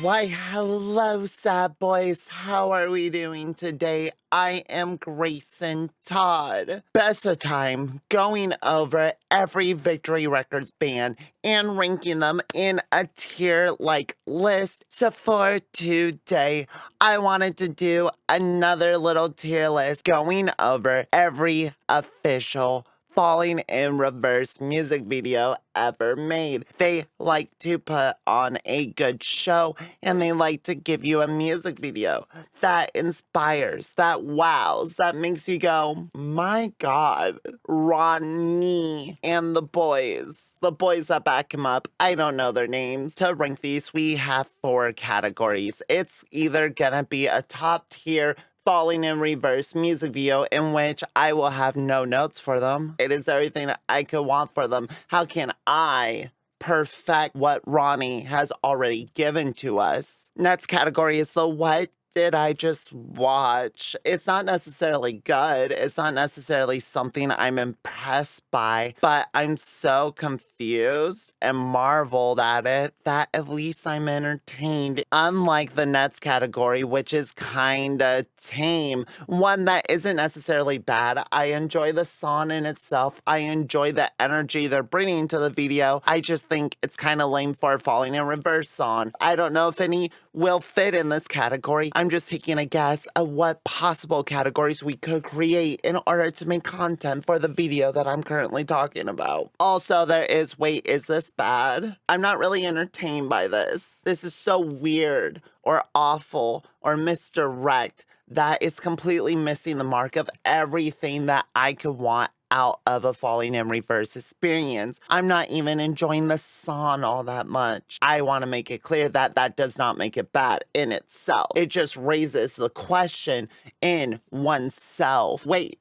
Why, hello, sad boys. How are we doing today? I am Grayson Todd. Best of time going over every Victory Records band and ranking them in a tier-like list. So for today, I wanted to do another little tier list going over every official Falling in Reverse music video ever made. They like to put on a good show and they like to give you a music video that inspires, that wows, that makes you go, my God, Ronnie and the boys that back him up. I don't know their names. To rank these, we have 4 categories. It's either gonna be a top tier Falling in Reverse music video in which I will have no notes for them. It is everything that I could want for them. How can I perfect what Ronnie has already given to us? Next category is the what did I just watch? It's not necessarily good. It's not necessarily something I'm impressed by, but I'm so confused and marveled at it that at least I'm entertained. Unlike the next category, which is kinda tame, one that isn't necessarily bad. I enjoy the song in itself. I enjoy the energy they're bringing to the video. I just think it's kind of lame for a Falling in Reverse song. I don't know if any will fit in this category. I'm just taking a guess at what possible categories we could create in order to make content for the video that I'm currently talking about. Also, there is, wait, is this bad? I'm not really entertained by this. This is so weird or awful or misdirect that it's completely missing the mark of everything that I could want out of a Falling in Reverse experience. I'm not even enjoying the song all that much. I want to make it clear that that does not make it bad in itself. It just raises the question in oneself. Wait,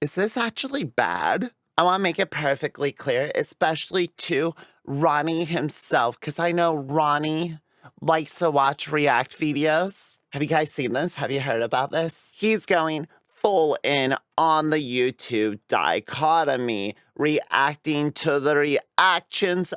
is this actually bad? I want to make it perfectly clear, especially to Ronnie himself, because I know Ronnie likes to watch react videos. Have you guys seen this? Have you heard about this? He's going full in on the YouTube dichotomy, reacting to the reactions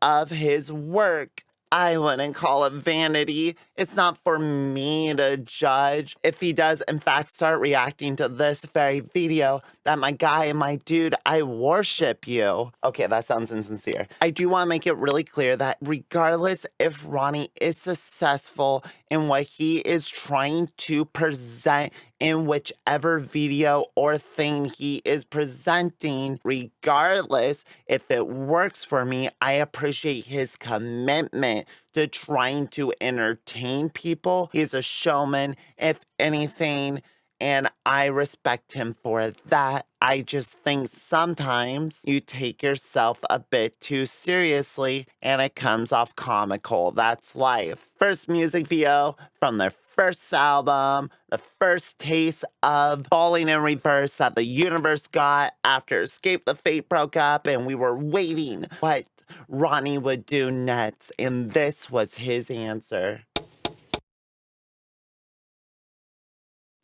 of his work. I wouldn't call it vanity. It's not for me to judge. If he does, in fact, start reacting to this very video, that my guy and my dude, I worship you. Okay, that sounds insincere. I do want to make it really clear that regardless if Ronnie is successful in what he is trying to present in whichever video or thing he is presenting, regardless if it works for me, I appreciate his commitment to trying to entertain people. He's a showman, if anything, and I respect him for that. I just think sometimes you take yourself a bit too seriously and it comes off comical. That's life. First music video from their first album, the first taste of Falling in Reverse that the universe got after Escape the Fate broke up, and we were waiting what Ronnie would do next, and this was his answer.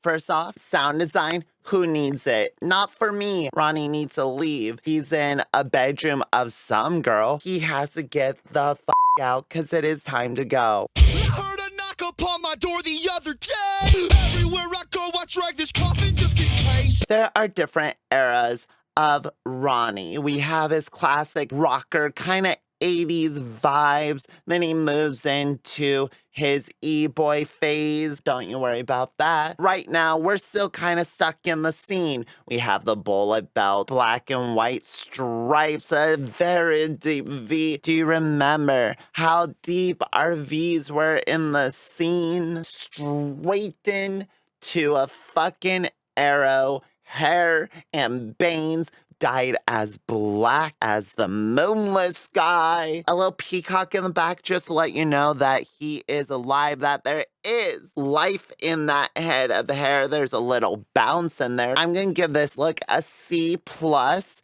First off, sound design, who needs it? Not for me. Ronnie needs to leave. He's in a bedroom of some girl. He has to get the out because it is time to go. I heard a knock upon my door the other day. Everywhere I go, I drag this coffin just in case. There are different eras of Ronnie. We have his classic rocker kind of 80s vibes. Then he moves into his e-boy phase. Don't you worry about that. Right now, we're still kind of stuck in the scene. We have the bullet belt, black and white stripes, a very deep V. Do you remember how deep our V's were in the scene? Straightened to a fucking arrow, hair and bangs dyed as black as the moonless sky. A little peacock in the back just to let you know that he is alive, that there is life in that head of hair. There's a little bounce in there. I'm gonna give this look a C+.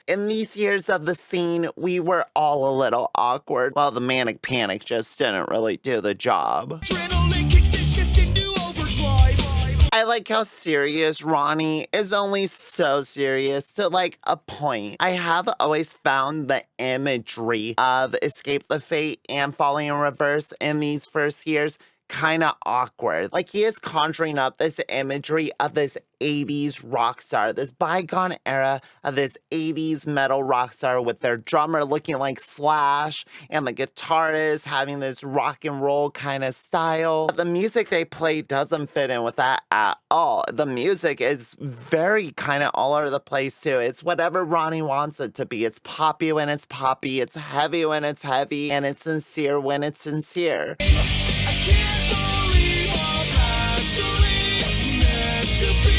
In these years of the scene, we were all a little awkward. Well, the manic panic just didn't really do the job. Adrenaline kicks in just into overdrive. I like like how serious Ronnie is, only so serious to like a point. I have always found the imagery of Escape the Fate and Falling in Reverse in these first years kind of awkward. Like he is conjuring up this imagery of this 80s rock star, this bygone era of this 80s metal rock star with their drummer looking like Slash and the guitarist having this rock and roll kind of style. But the music they play doesn't fit in with that at all. The music is very kind of all over the place too. It's whatever Ronnie wants it to be. It's poppy when it's poppy, it's heavy when it's heavy, and it's sincere when it's sincere. I can't believe I'm actually meant to be.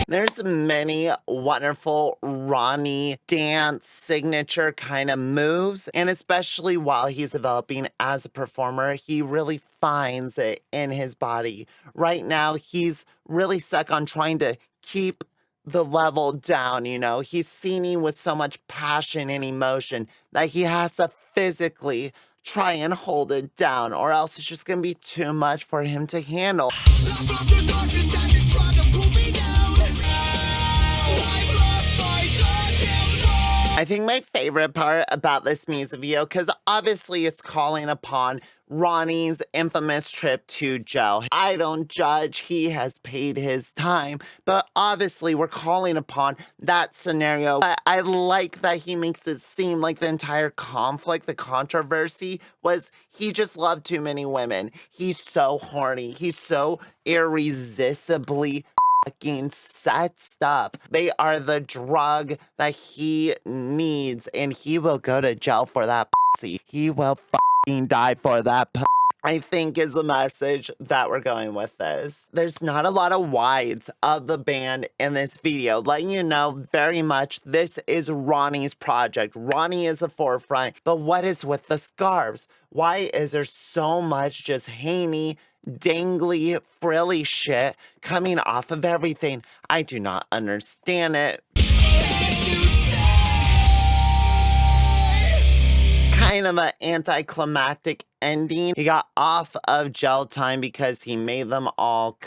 There's many wonderful Ronnie dance signature kind of moves, and especially while he's developing as a performer, he really finds it in his body. Right now, he's really stuck on trying to keep the level down, you know. He's singing with so much passion and emotion that he has to physically try and hold it down, or else it's just gonna be too much for him to handle. From the darkness as it tried to pull me down. I've lost my goddamn mind. I think my favorite part about this music video, because obviously it's calling upon Ronnie's infamous trip to jail. I don't judge, he has paid his time, but obviously we're calling upon that scenario. But I like that he makes it seem like the entire conflict, the controversy, was he just loved too many women. He's so horny. He's so irresistibly fucking sexed up. They are the drug that he needs, and he will go to jail for that pussy. He will fucking die for that pussy, I think is the message that we're going with this. There's not a lot of wides of the band in this video, letting you know very much this is Ronnie's project. Ronnie is the forefront, but what is with the scarves? Why is there so much just haney, dangly, frilly shit coming off of everything? I do not understand it. Can't you say? Kind of an anticlimactic ending. He got off of jail time because he made them all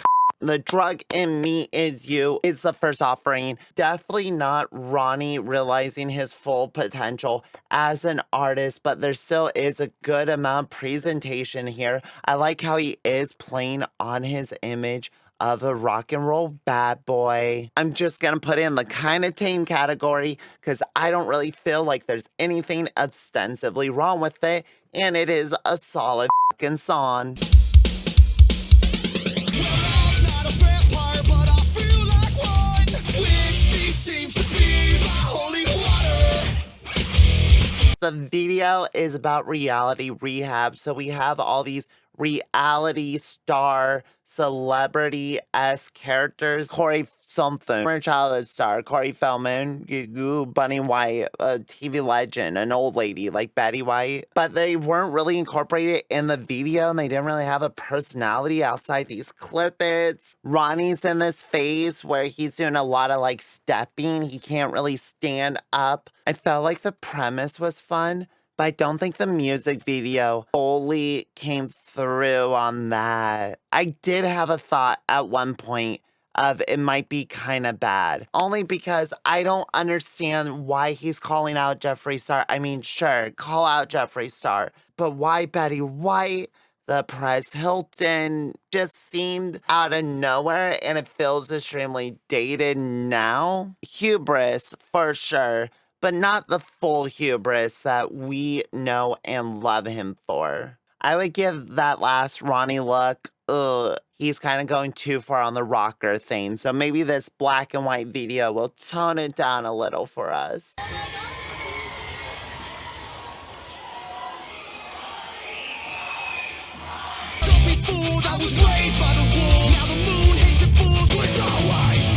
The Drug in Me Is You is the first offering. Definitely not Ronnie realizing his full potential as an artist, but there still is a good amount of presentation here. I like how he is playing on his image of a rock and roll bad boy. I'm just gonna put in the kind of tame category because I don't really feel like there's anything ostensibly wrong with it, and it is a solid fucking song. Well, I'm not a vampire, but I feel like one. Whiskey seems to be my holy water. The video is about reality rehab, so we have all these reality star celebrity-esque characters. Corey something, former childhood star, Corey Feldman, Bunny White, a TV legend, an old lady like Betty White. But they weren't really incorporated in the video, and they didn't really have a personality outside these clip-its. Ronnie's in this phase where he's doing a lot of like stepping. He can't really stand up. I felt like the premise was fun, but I don't think the music video fully came through on that. I did have a thought at one point of it might be kind of bad, only because I don't understand why he's calling out Jeffree Star. I mean, sure, call out Jeffree Star, but why Betty White? The Perez Hilton just seemed out of nowhere, and it feels extremely dated now. Hubris, for sure, but not the full hubris that we know and love him for. I would give that last Ronnie look, he's kind of going too far on the rocker thing. So maybe this black and white video will tone it down a little for us. Don't be fooled, I was raised by the wolves. Now the moon hates the fools, but it's always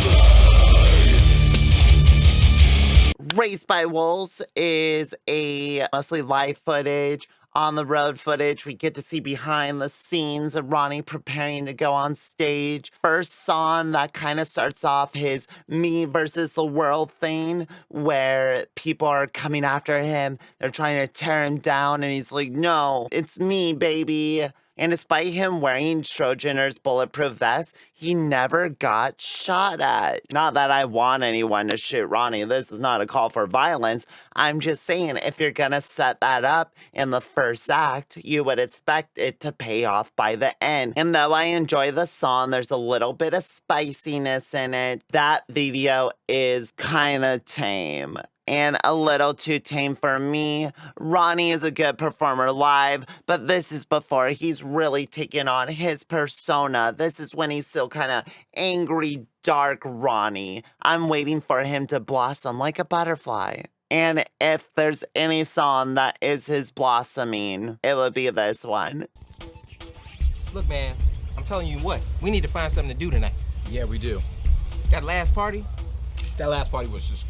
blue. Raised by Wolves is a mostly live footage, on the road footage. We get to see behind the scenes of Ronnie preparing to go on stage. First song that kind of starts off his me versus the world thing, where people are coming after him. They're trying to tear him down, and he's like, no, it's me, baby. And despite him wearing Schrodinger's bulletproof vest, he never got shot at. Not that I want anyone to shoot Ronnie. This is not a call for violence. I'm just saying, if you're gonna set that up in the first act, you would expect it to pay off by the end. And though I enjoy the song, there's a little bit of spiciness in it. That video is kind of tame. And a little too tame for me. Ronnie is a good performer live, but this is before he's really taken on his persona. This is when he's still kind of angry, dark Ronnie. I'm waiting for him to blossom like a butterfly. And if there's any song that is his blossoming, it would be this one. Look, man, I'm telling you what, we need to find something to do tonight. Yeah, we do. That last party? That last party was just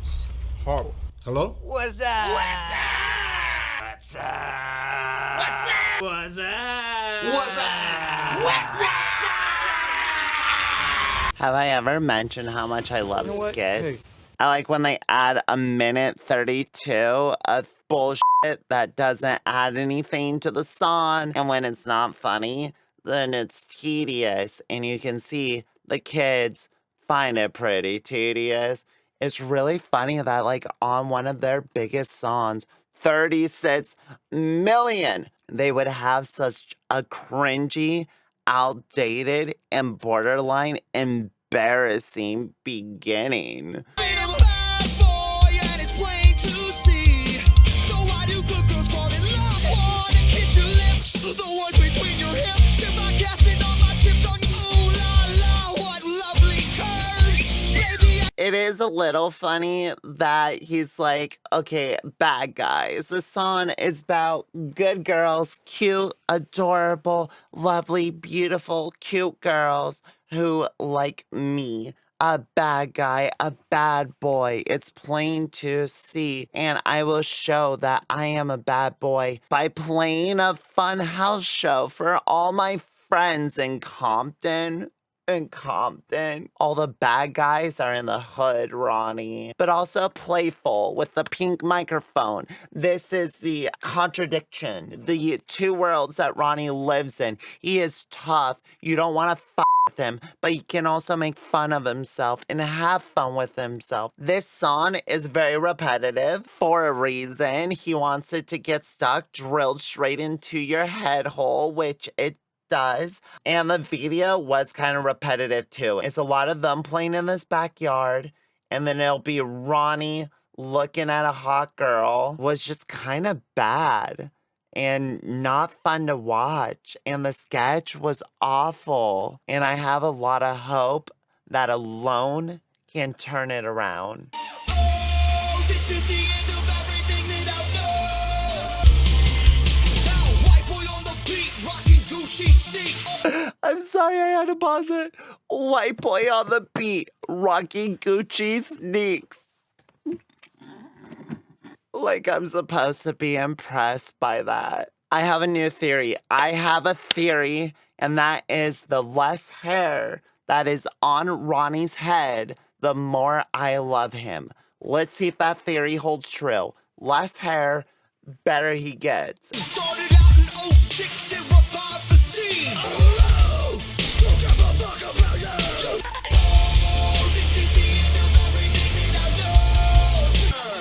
horrible. Hello? What's up? What's up? What's up? What's up? What's up? Have I ever mentioned how much I love You know what? skits? I like when they add a minute 32 of bullshit that doesn't add anything to the song. And when it's not funny, then it's tedious. And you can see the kids find it pretty tedious. It's really funny that, like, on one of their biggest songs, 36 million, they would have such a cringy, outdated, and borderline embarrassing beginning. I am a bad boy and it's plain to see. So why do good girls fall in love? Wanna kiss your lips, the ones between your hips. If I casting all my chips on you, ooh la la, what lovely curves, baby. It is a little funny that he's like, okay, bad guys. The song is about good girls, cute, adorable, lovely, beautiful, cute girls who like me. A bad guy, a bad boy. It's plain to see. And I will show that I am a bad boy by playing a fun house show for all my friends in Compton. All the bad guys are in the hood, Ronnie, but also playful with the pink microphone. This is the contradiction, the two worlds that Ronnie lives in. He is tough. You don't want to with him, but he can also make fun of himself and have fun with himself. This song is very repetitive for a reason. He wants it to get stuck, drilled straight into your head hole, which it does. And the video was kind of repetitive too. It's a lot of them playing in this backyard, and then it'll be Ronnie looking at a hot girl. Was just kind of bad and not fun to watch. And the sketch was awful. And I have a lot of hope that alone can turn it around. Oh, this is the end of everything that I know. Now, white boy on the beat, rocking Gucci sneaks. I'm sorry, I had to pause it. White boy on the beat, rocking Gucci sneaks. Like I'm supposed to be impressed by that. I have a new theory. I have a theory, and that is the less hair that is on Ronnie's head, the more I love him. Let's see if that theory holds true. Less hair, better he gets. Started out in 06 and revived the scene. Oh, don't give a fuck about you. Oh, this is the end of everything that I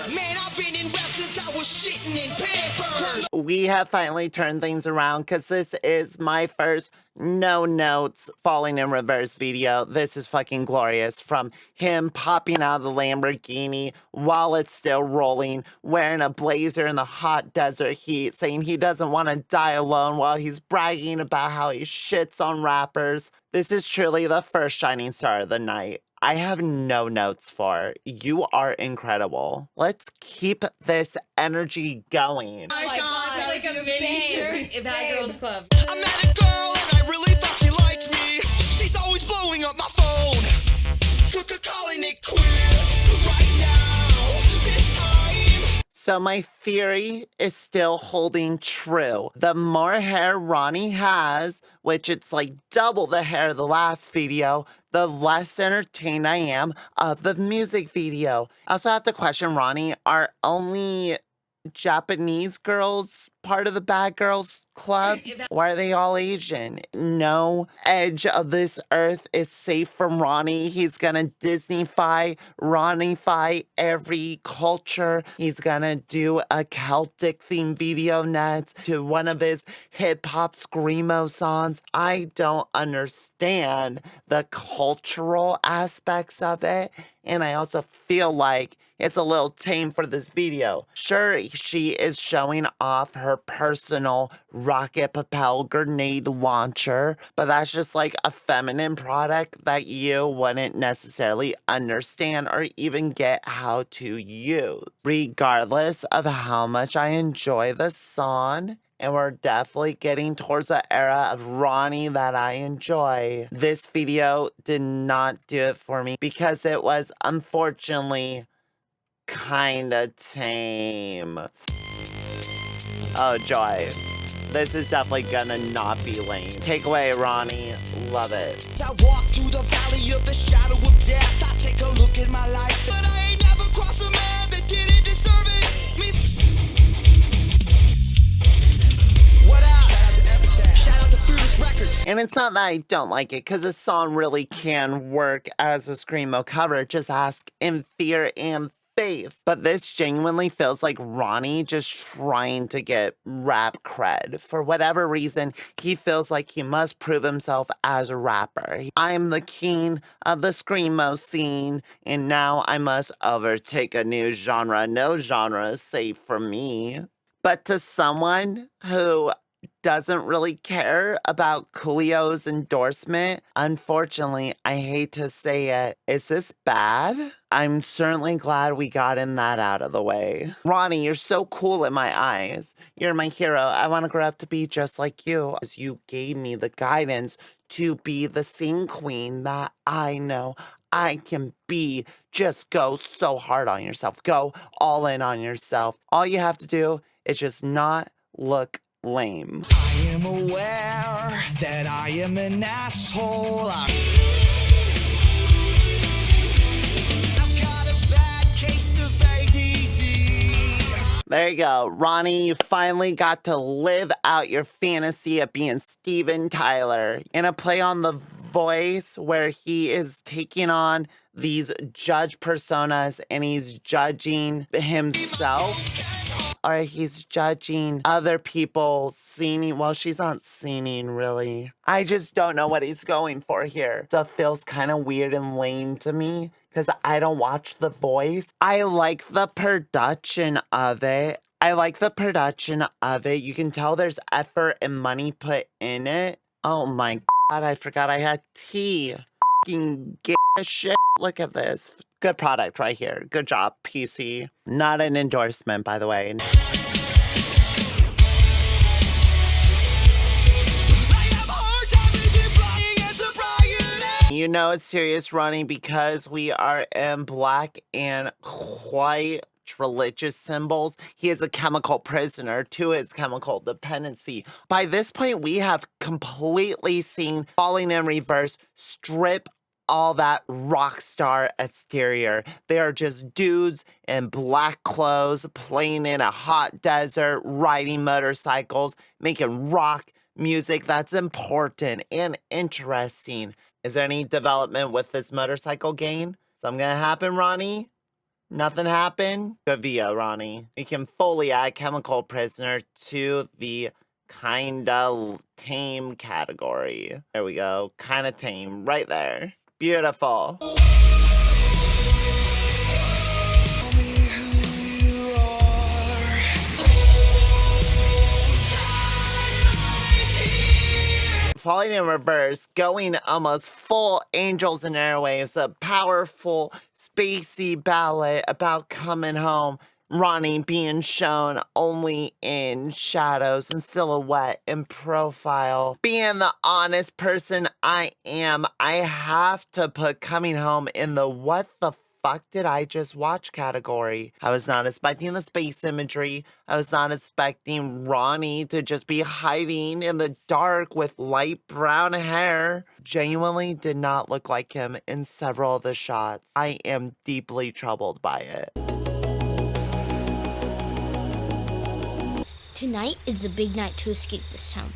know. Man, I've been in rap since I was shitting in Pampers. We have finally turned things around because this is my first no notes falling in reverse video. This is fucking glorious. From him popping out of the Lamborghini while it's still rolling, wearing a blazer in the hot desert heat, saying he doesn't want to die alone while he's bragging about how he shits on rappers. This is truly the first shining star of the night. I have no notes for. You are incredible. Let's keep this energy going. My God, It's like a mini Bad Girls Club. I met a girl and I really thought she liked me. She's always blowing up my phone. Calling it quits right now. This time. So my theory is still holding true. The more hair Ronnie has, which it's like double the hair of the last video, the less entertained I am of the music video. I also have to question Ronnie, are only Japanese girls part of the bad girls Club? Why are they all Asian? No edge of this earth is safe from Ronnie. He's gonna Ronnie-fy every culture. He's gonna do a Celtic themed video next to one of his hip hop screamo songs. I don't understand the cultural aspects of it. And I also feel like it's a little tame for this video. Sure, she is showing off her personal rocket propel grenade launcher, but that's just like a feminine product that you wouldn't necessarily understand or even get how to use. Regardless of how much I enjoy the song, and we're definitely getting towards the era of Ronnie that I enjoy, this video did not do it for me because it was unfortunately kinda tame. Oh, joy. This is definitely gonna not be lame. Take away, Ronnie. Love it. I walk through the valley of the shadow of death. I take a look at my life, but I ain't never crossed a man that didn't deserve it. What up? Shout out to Epitaph. Shout out to Fearless Records. And it's not that I don't like it, because the song really can work as a screamo cover. Just ask In Fear and Faith. But this genuinely feels like Ronnie just trying to get rap cred. For whatever reason, he feels like he must prove himself as a rapper. I'm the king of the screamo scene, and now I must overtake a new genre. No genre is safe for me. But to someone who doesn't really care about Coolio's endorsement, unfortunately, I hate to say it, is this bad? I'm certainly glad we gotten that out of the way. Ronnie, you're so cool in my eyes. You're my hero. I want to grow up to be just like you, as you gave me the guidance to be the sing queen that I know I can be. Just go so hard on yourself. Go all in on yourself. All you have to do is just not look lame. I am aware that I am an asshole. I've got a bad case of ADD. There you go. Ronnie, you finally got to live out your fantasy of being Steven Tyler in a play on the voice where he is taking on these judge personas and he's judging himself. Or he's judging other people singing. Well, she's not singing, really. I just don't know what he's going for here. So it feels kind of weird and lame to me because I don't watch The Voice. I like the production of it. You can tell there's effort and money put in it. Oh my God, I forgot I had tea. Fucking get shit. Look at this. Good product right here. Good job, PC. Not an endorsement, by the way. You know it's serious, Ronnie, because we are in black and white religious symbols. He is a chemical prisoner to his chemical dependency. By this point, we have completely seen Falling in Reverse strip all that rock star exterior. They are just dudes in black clothes playing in a hot desert, riding motorcycles, making rock music that's important and interesting. Is there any development with this motorcycle gang? Something gonna happen, Ronnie? Nothing happened? Good video, Ronnie. We can fully add chemical prisoner to the kinda tame category. There we go. Kinda tame right there. Beautiful. Falling in Reverse, going almost full Angels and Airwaves, a powerful, spacey ballad about coming home. Ronnie being shown only in shadows and silhouette and profile. Being the honest person I am, I have to put Coming Home in the what the fuck did I just watch category. I was not expecting the space imagery. I was not expecting Ronnie to just be hiding in the dark with light brown hair. Genuinely did not look like him in several of the shots. I am deeply troubled by it. Tonight is a big night to escape this town.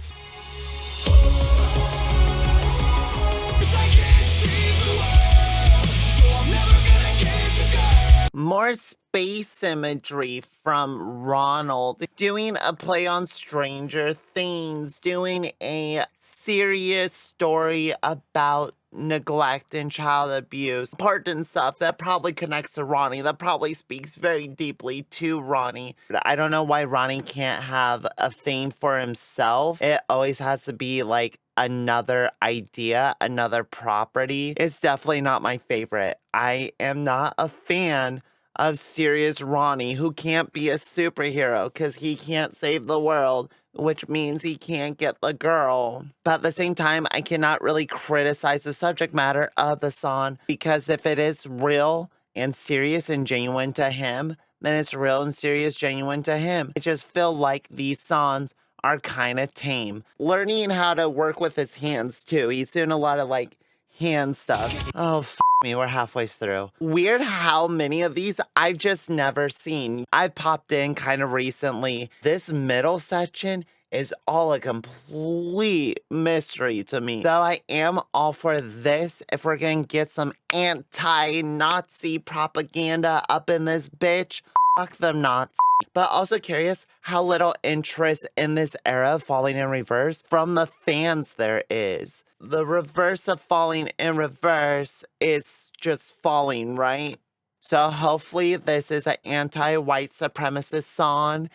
More space imagery from Ronald, doing a play on Stranger Things, doing a serious story about neglect and child abuse, important stuff that probably connects to Ronnie, that probably speaks very deeply to Ronnie. I don't know why Ronnie can't have a fame for himself. It always has to be like another idea, another property. It's definitely not my favorite. I am not a fan of serious Ronnie, who can't be a superhero because he can't save the world, which means he can't get the girl. But at the same time, I cannot really criticize the subject matter of the song, because if it is real and serious and genuine to him, then it's real and serious, genuine to him. I just feel like these songs are kind of tame. Learning how to work with his hands too. He's doing a lot of like hand stuff. Oh, me, we're halfway through. Weird how many of these I've just never seen. I popped in kind of recently. This middle section is all a complete mystery to me. Though I am all for this if we're gonna get some anti-Nazi propaganda up in this bitch. Fuck them Nazis. But also curious how little interest in this era of Falling in Reverse from the fans there is. The reverse of Falling in Reverse is just falling, right? So hopefully this is an anti-white supremacist song.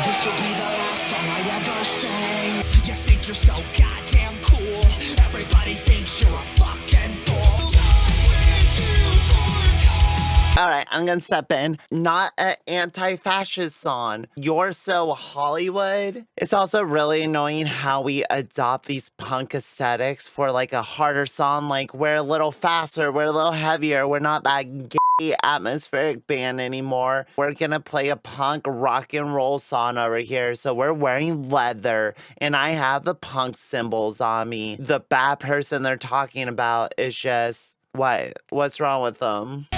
This will be the last song I ever sang. You think you're so goddamn cool. Everybody thinks you're a fucking fool. All right, I'm gonna step in. Not an anti-fascist song. You're So Hollywood. It's also really annoying how we adopt these punk aesthetics for like a harder song. Like, we're a little faster, we're a little heavier, we're not that gay atmospheric band anymore. We're gonna play a punk rock and roll song over here. So we're wearing leather and I have the punk symbols on me. The bad person they're talking about is just, what? What's wrong with them?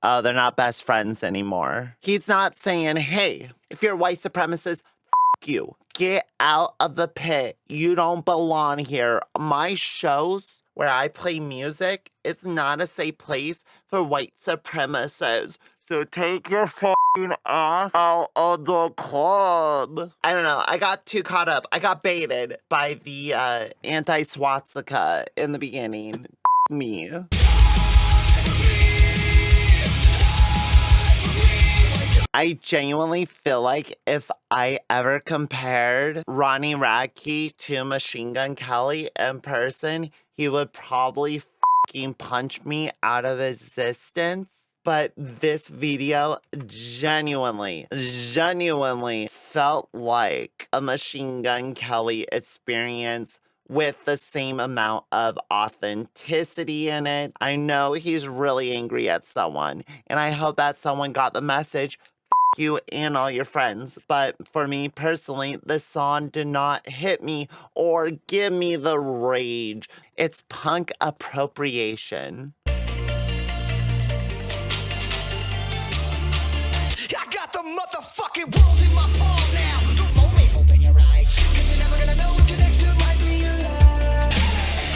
Oh, they're not best friends anymore. He's not saying, hey, if you're a white supremacist, f you. Get out of the pit. You don't belong here. My shows where I play music, it's not a safe place for white supremacists. So take your fucking ass out of the club. I don't know. I got too caught up. I got baited by the anti-swastika in the beginning. Me. I genuinely feel like if I ever compared Ronnie Radke to Machine Gun Kelly in person, he would probably fucking punch me out of existence. But this video genuinely felt like a Machine Gun Kelly experience with the same amount of authenticity in it. I know he's really angry at someone, and I hope that someone got the message. You and all your friends. But for me personally, this song did not hit me or give me the rage. It's punk appropriation. I got the motherfucking world in my palm now. Don't moan me. Open your eyes, 'cause you're never gonna know what your next move might be your life.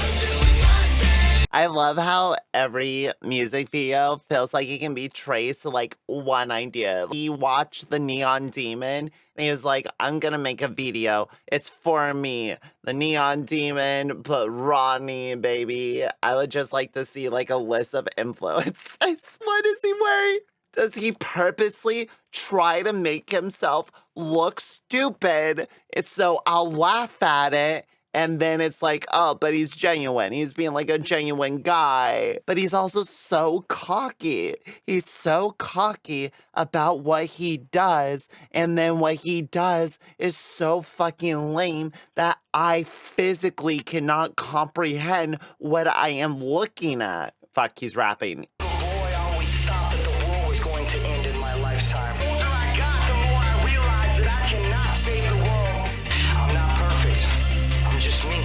I'm doing my thing. I love how every music video feels like it can be traced to like one idea. He watched The Neon Demon and he was like, I'm gonna make a video. It's for me. The Neon Demon, but Ronnie, baby. I would just like to see like a list of influences. What is he wearing? Does he purposely try to make himself look stupid? It's so I'll laugh at it. And then it's like, oh, but he's genuine. He's being like a genuine guy. But he's also so cocky. He's so cocky about what he does. And then what he does is so fucking lame that I physically cannot comprehend what I am looking at. Fuck, he's rapping. Boy, I always thought that the world was going to end in my lifetime. The older I got, the more I realized that I cannot save the world. I'm not perfect. I'm just me.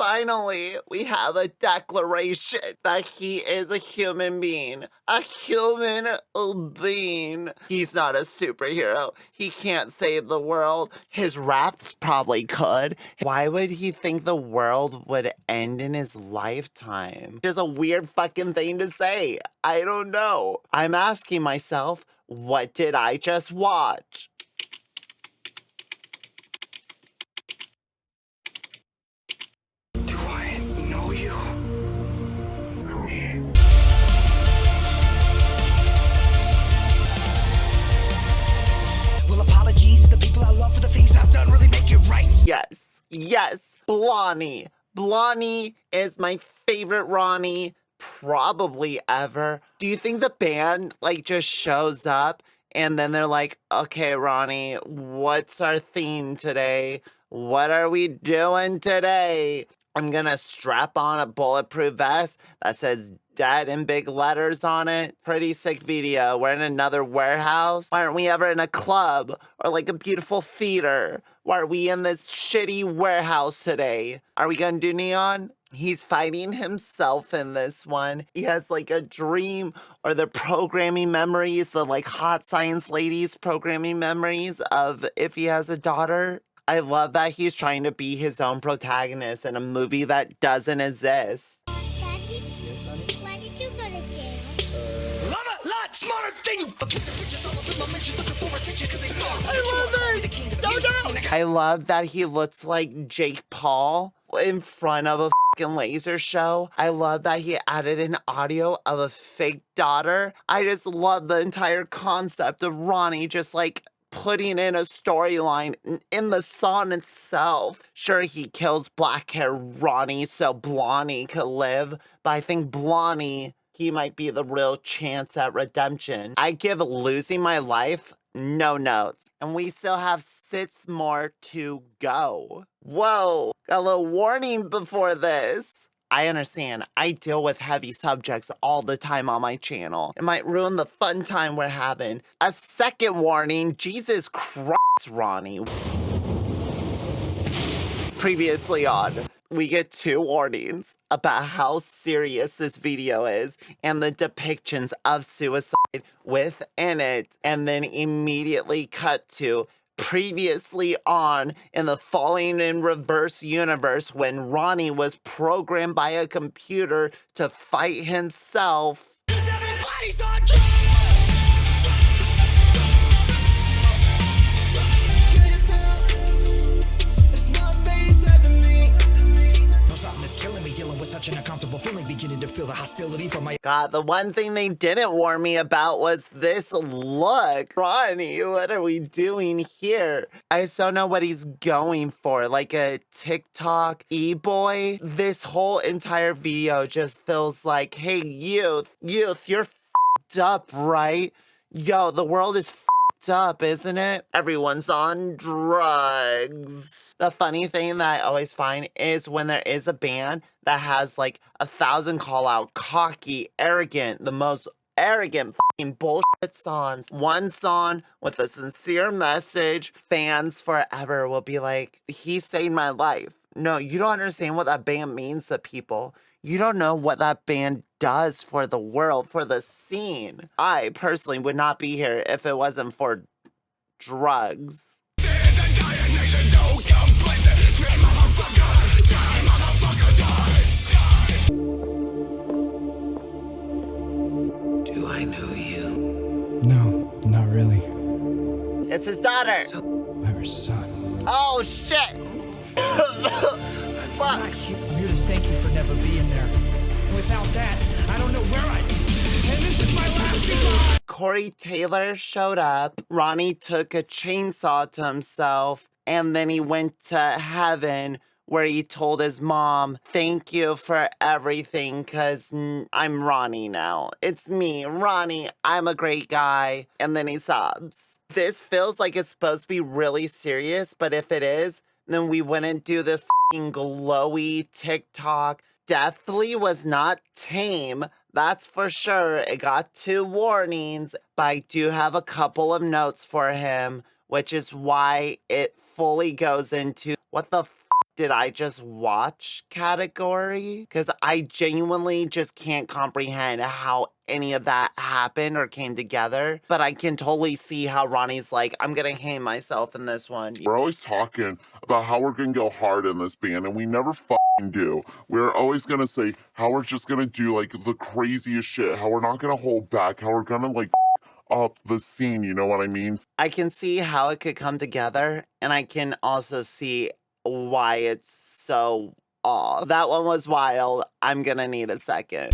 Finally, we have a declaration that he is a human being. A human being. He's not a superhero. He can't save the world. His raps probably could. Why would he think the world would end in his lifetime? Just a weird fucking thing to say. I don't know. I'm asking myself, what did I just watch? Do I know you? Well, apologies to the people I love for the things I've done really make it right. Yes, yes, Blondie. Blondie is my favorite Ronnie probably ever. Do you think the band like just shows up and then they're like, okay, Ronnie, what's our theme today? What are we doing today? I'm gonna strap on a bulletproof vest that says dead in big letters on it. Pretty sick video. We're in another warehouse. Why aren't we ever in a club or like a beautiful theater? Why are we in this shitty warehouse today? Are we gonna do neon? He's fighting himself in this one. He has like a dream or the programming memories, the like hot science ladies programming memories of if he has a daughter. I love that he's trying to be his own protagonist in a movie that doesn't exist. Daddy? Yes, honey? Why did you go to jail? I'm a lot smarter than you. But keep the pictures all up in my mentions looking for attention because they start. I love that he looks like Jake Paul in front of a fucking laser show. I love that he added an audio of a fake daughter. I just love the entire concept of Ronnie just like putting in a storyline in the song itself. Sure, he kills black hair Ronnie so Blondie could live, but I think Blondie, he might be the real chance at redemption. I give losing my life no notes. And we still have 6 more to go. Whoa, got a little warning before this. I understand. I deal with heavy subjects all the time on my channel. It might ruin the fun time we're having. A second warning. Jesus Christ, Ronnie. Previously on, we get 2 warnings about how serious this video is and the depictions of suicide within it, and then immediately cut to previously on in the Falling in Reverse universe when Ronnie was programmed by a computer to fight himself. 'Cause everybody's on drugs. Such an uncomfortable feeling, beginning to feel the hostility from my God, the one thing they didn't warn me about was this look. Ronnie, what are we doing here? I just don't know what he's going for. Like a TikTok e-boy? This whole entire video just feels like, hey, youth, you're f***ed up, right? Yo, the world is f***ed up, isn't it? Everyone's on drugs. The funny thing that I always find is when there is a band that has like 1,000 call out, cocky, arrogant, the most arrogant fucking bullshit songs. One song with a sincere message, fans forever will be like, he saved my life. No, you don't understand what that band means to people. You don't know what that band does for the world, for the scene. I personally would not be here if it wasn't for drugs. Do I know you? No, not really. It's his daughter. I'm her son. Oh, shit. Fuck. I'm here to thank you for never being there. Without that, I don't know where I'd be. And this is my last goodbye. Corey Taylor showed up. Ronnie took a chainsaw to himself, and then he went to heaven where he told his mom, thank you for everything, because I'm Ronnie now. It's me, Ronnie. I'm a great guy. And then he sobs. This feels like it's supposed to be really serious, but if it is, then we wouldn't do the f***ing glowy TikTok. Definitely was not tame. That's for sure. It got 2 warnings, but I do have a couple of notes for him, which is why it fully goes into what the f*** did I just watch category? Because I genuinely just can't comprehend how any of that happened or came together. But I can totally see how Ronnie's like, I'm gonna hang myself in this one. We're always talking about how we're gonna go hard in this band, and we never fucking do. We're always gonna say how we're just gonna do like the craziest shit, how we're not gonna hold back, how we're gonna like up the scene, you know what I mean? I can see how it could come together, and I can also see why it's so off. That one was wild. I'm gonna need a second.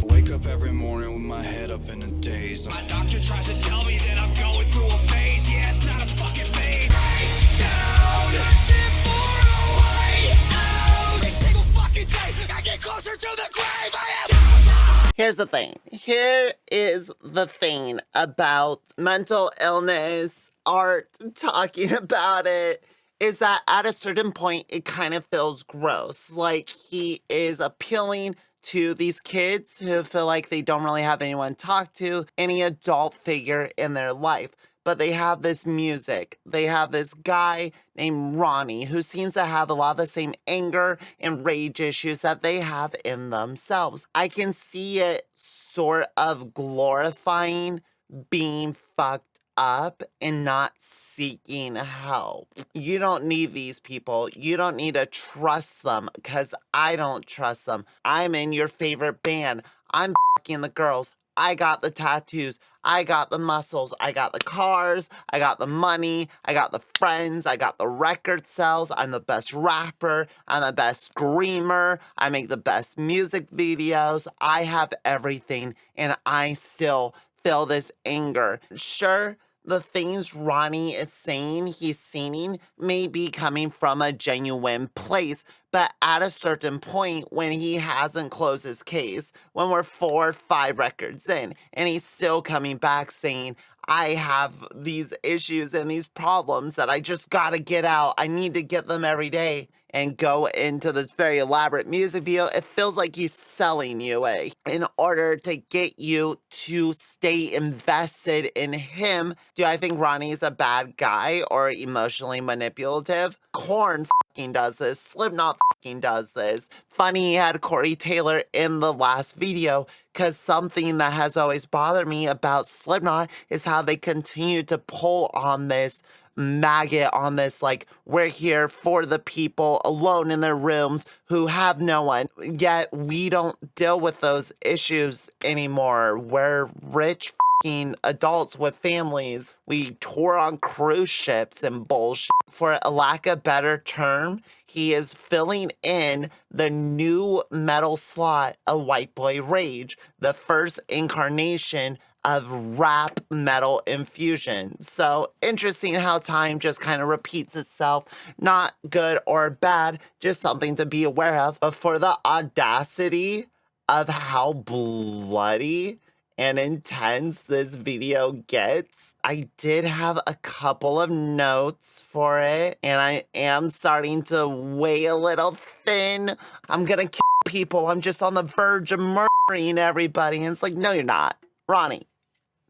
Wake up every morning with my head up in a daze. My doctor tries to tell me that I'm going through a phase. Yeah, it's not a fucking phase. Breakdown, searching for a way out. Every single fucking day, I get closer to the grave. I am. Here's the thing. Here is the thing about mental illness, art, talking about it, is that at a certain point, it kind of feels gross. Like he is appealing to these kids who feel like they don't really have anyone to talk to, any adult figure in their life. But they have this music. They have this guy named Ronnie who seems to have a lot of the same anger and rage issues that they have in themselves. I can see it sort of glorifying being fucked up and not seeking help. You don't need these people. You don't need to trust them because I don't trust them. I'm in your favorite band. I'm fucking the girls. I got the tattoos. I got the muscles. I got the cars. I got the money. I got the friends. I got the record sales. I'm the best rapper. I'm the best screamer. I make the best music videos. I have everything, and I still feel this anger. Sure, the things Ronnie is saying, he's singing, may be coming from a genuine place, but at a certain point when he hasn't closed his case, when we're 4 or 5 records in, and he's still coming back saying, I have these issues and these problems that I just gotta get out. I need to get them every day. And go into this very elaborate music video, it feels like he's selling you in order to get you to stay invested in him. Do I think Ronnie's a bad guy or emotionally manipulative? Korn fucking does this. Slipknot fucking does this. Funny he had Corey Taylor in the last video, because something that has always bothered me about Slipknot is how they continue to pull on this maggot, on this like, we're here for the people alone in their rooms who have no one, yet we don't deal with those issues anymore. We're rich fucking adults with families. We tour on cruise ships and bullshit. For a lack of better term, he is filling in the new metal slot of White Boy Rage, the first incarnation of rap metal infusion. So interesting how time just kind of repeats itself. Not good or bad, just something to be aware of. But for the audacity of how bloody and intense this video gets, I did have a couple of notes for it, and I am starting to weigh a little thin. I'm gonna kill people. I'm just on the verge of murdering everybody. And it's like, no, you're not. Ronnie,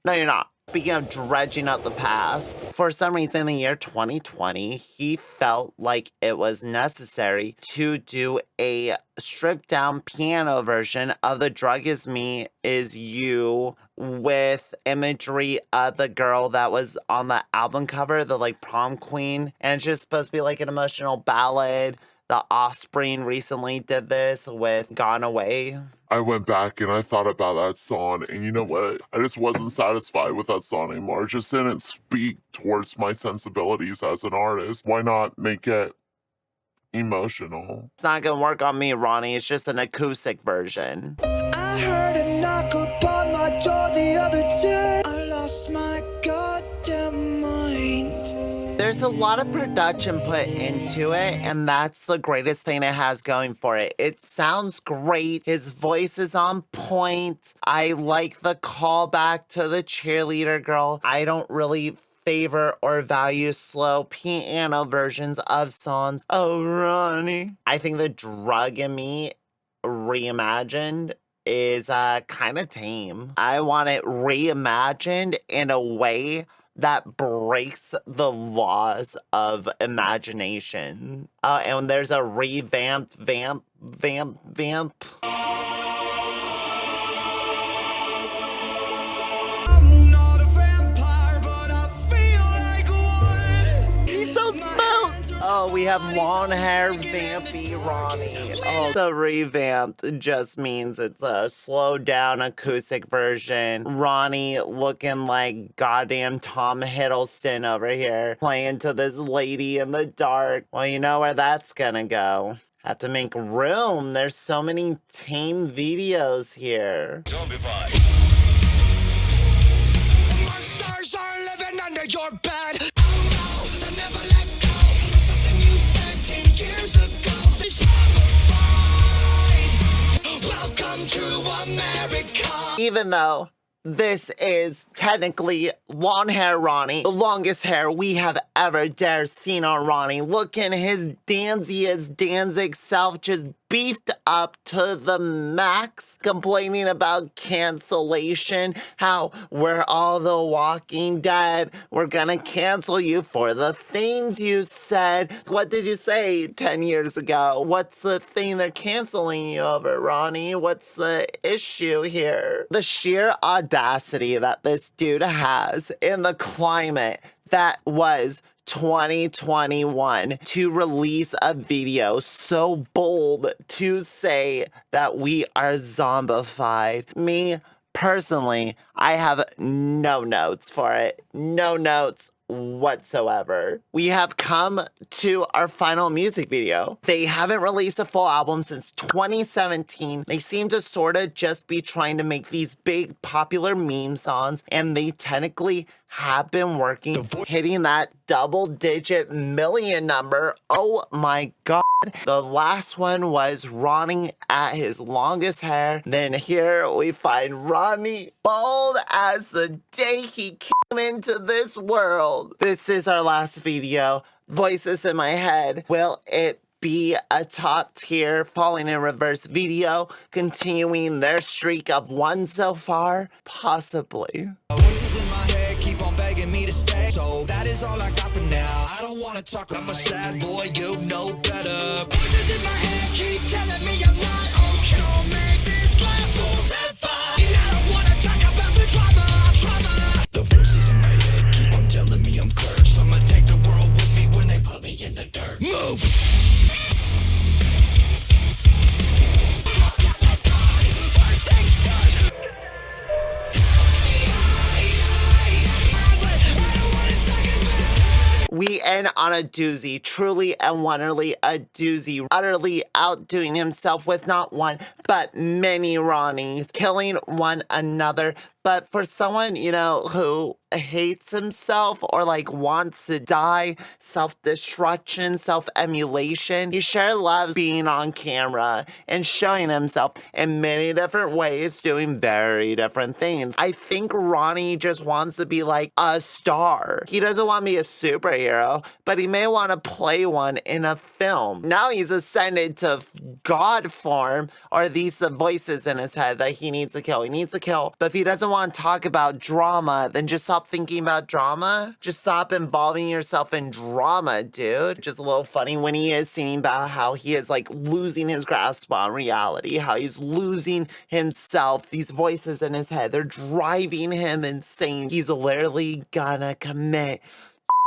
no, you're not. Speaking of dredging up the past, for some reason in the year 2020, he felt like it was necessary to do a stripped down piano version of The Drug Is Me Is You with imagery of the girl that was on the album cover, the like prom queen. And it's just supposed to be like an emotional ballad. The Offspring recently did this with Gone Away. I went back and I thought about that song, and you know what? I just wasn't satisfied with that song anymore. It just didn't speak towards my sensibilities as an artist. Why not make it emotional? It's not gonna work on me, Ronnie. It's just an acoustic version. I heard a knock upon my door the other day. I lost my goddamn mind. There's a lot of production put into it, and that's the greatest thing it has going for it. It sounds great. His voice is on point. I like the callback to the cheerleader girl. I don't really favor or value slow piano versions of songs. Oh, Ronnie. I think The Drug in Me reimagined is kind of tame. I want it reimagined in a way that breaks the laws of imagination. And there's a revamped vamp. I'm not a vampire, but I feel like one. He's so smooth. Oh, we have long hair vampy Ronnie. Oh, the revamped just means it's a slowed down acoustic version. Ronnie looking like goddamn Tom Hiddleston over here, playing to this lady in the dark. Well, you know where that's gonna go. Have to make room. There's so many tame videos here. Zombiefied. Monsters are living under your bed. Oh no, they never let go. Something you said 10 years ago. Zombiefied. Welcome to America. Even though this is technically long hair Ronnie, the longest hair we have ever dare seen on Ronnie. Looking his Danzig self just beefed up to the max, complaining about cancellation, how we're all the Walking Dead, we're gonna cancel you for the things you said. What did you say 10 years ago? What's the thing they're canceling you over, Ronnie? What's the issue here? The sheer audacity that this dude has in the climate that was 2021 to release a video so bold to say that we are zombified. Me, personally, I have no notes for it. No notes whatsoever. We have come to our final music video. They haven't released a full album since 2017. They seem to sort of just be trying to make these big popular meme songs, and they technically have been working, hitting that double-digit million number. Oh my god. The last one was Ronnie at his longest hair. Then here we find Ronnie bald as the day he came into this world. This is our last video. Voices in my head. Will it be a top tier falling in reverse video, continuing their streak of one so far? Possibly. Voices in my head keep on begging me to stay. So that is all I got for now. I don't wanna talk, I'm a sad boy, you know better. Voices in my head keep telling me I'm not okay. Don't make this last forever. And I don't wanna talk about the drama. The voices in my head keep on telling me I'm cursed. I'ma take the world with me when they put me in the dirt. Move! We end on a doozy, truly and wonderly a doozy, utterly outdoing himself with not one, but many Ronnies, killing one another. But for someone, you know, who hates himself or like wants to die, self-destruction, self-emulation, he sure loves being on camera and showing himself in many different ways, doing very different things. I think Ronnie just wants to be like a star. He doesn't want to be a superhero, but he may want to play one in a film. Now he's ascended to God form, or these voices in his head that he needs to kill. He needs to kill, but if he doesn't want to talk about drama, then just stop thinking about drama. Just stop involving yourself in drama, dude. Just a little funny when he is singing about how he is like losing his grasp on reality, how he's losing himself. These voices in his head, they're driving him insane. He's literally gonna commit,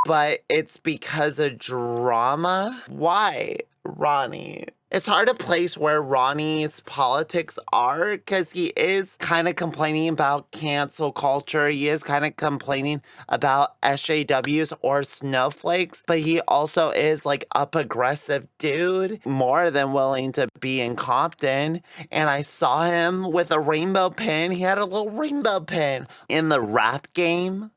but it's because of drama. Why, Ronnie? It's hard to place where Ronnie's politics are, because he is kind of complaining about cancel culture. He is kind of complaining about SJWs or snowflakes, but he also is like a progressive dude, more than willing to be in Compton. And I saw him with a rainbow pin. He had a little rainbow pin in the rap game.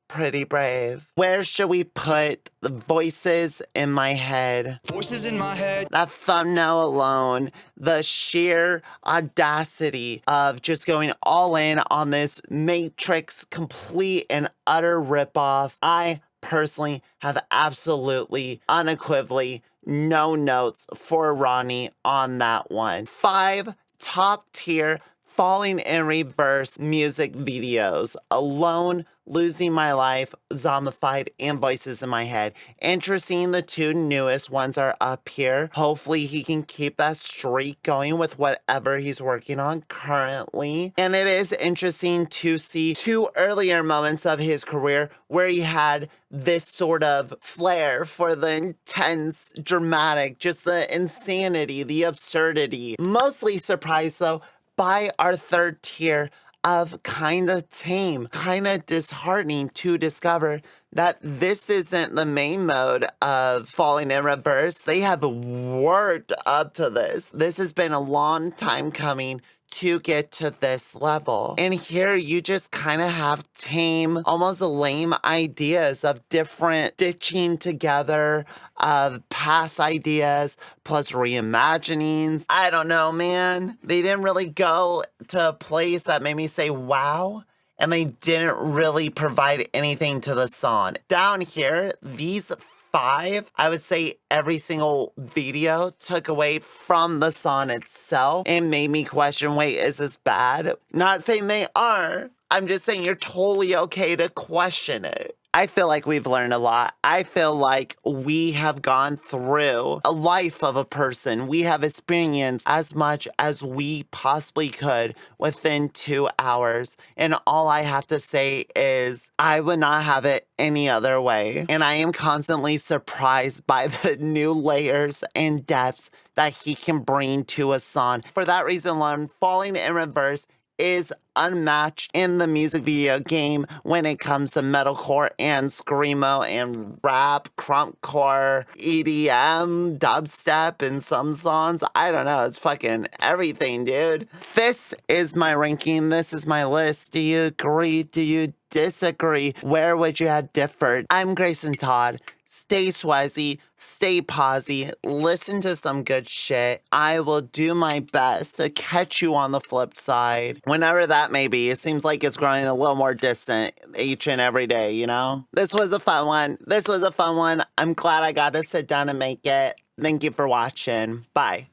Pretty brave. Where should we put the voices in my head? Voices in my head. That thumbnail alone, the sheer audacity of just going all in on this Matrix complete and utter ripoff. I personally have absolutely, unequivocally no notes for Ronnie on that one. 5 top tier Falling in Reverse music videos, Alone, Losing My Life, Zombified, and Voices in My Head. Interesting, the two newest ones are up here. Hopefully he can keep that streak going with whatever he's working on currently. And it is interesting to see two earlier moments of his career where he had this sort of flair for the intense, dramatic, just the insanity, the absurdity. Mostly surprised though by our third tier of kinda tame, kinda disheartening to discover that this isn't the main mode of Falling in Reverse. They have worked up to this. This has been a long time coming to get to this level. And here you just kind of have tame, almost lame ideas of different stitching together of past ideas plus reimaginings. I don't know, man. They didn't really go to a place that made me say, wow. And they didn't really provide anything to the song. Down here, these 5, I would say every single video took away from the song itself and made me question, wait, is this bad? Not saying they are. I'm just saying you're totally okay to question it. I feel like we've learned a lot. I feel like we have gone through a life of a person. We have experienced as much as we possibly could within 2 hours. And all I have to say is I would not have it any other way. And I am constantly surprised by the new layers and depths that he can bring to a song. For that reason alone, Falling in Reverse is unmatched in the music video game when it comes to metalcore and screamo and rap, crumpcore, EDM, dubstep in some songs. I don't know. It's fucking everything, dude. This is my ranking. This is my list. Do you agree? Do you disagree? Where would you have differed? I'm Grayson Todd. Stay swazzy, stay posy, listen to some good shit. I will do my best to catch you on the flip side. Whenever that may be, it seems like it's growing a little more distant each and every day, you know? This was a fun one. I'm glad I got to sit down and make it. Thank you for watching. Bye.